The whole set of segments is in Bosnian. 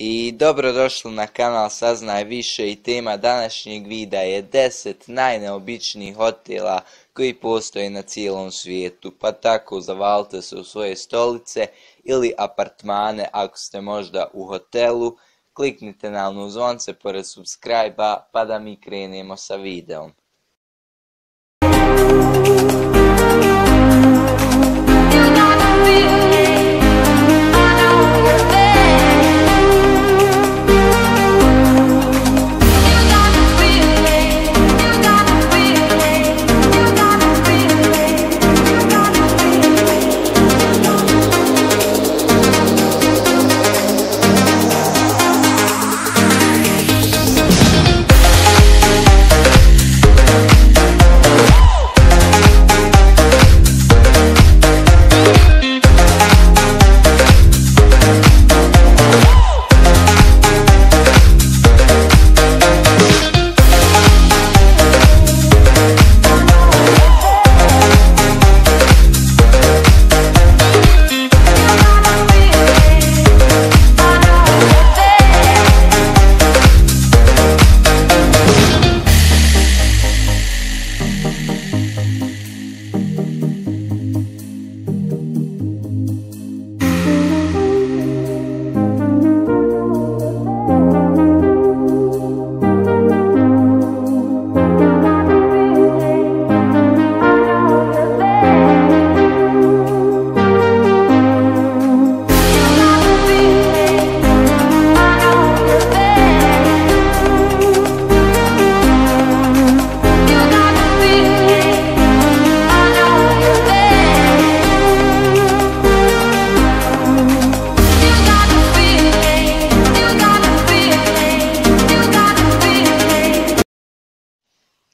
I dobrodošli na kanal Saznaj više i tema današnjeg videa je 10 najneobičnijih hotela koji postoje na cijelom svijetu, pa tako zavalite se u svoje stolice ili apartmane ako ste možda u hotelu, kliknite na ono zvonce pored subscribe-a pa da mi krenemo sa videom.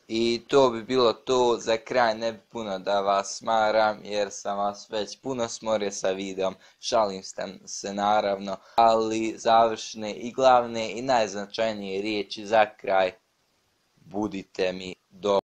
I to bi bilo to, za kraj ne bi puno da vas smaram jer sam vas već puno smorio sa videom, šalim se naravno, ali završne i glavne i najznačajnije riječi za kraj, budite mi dobro.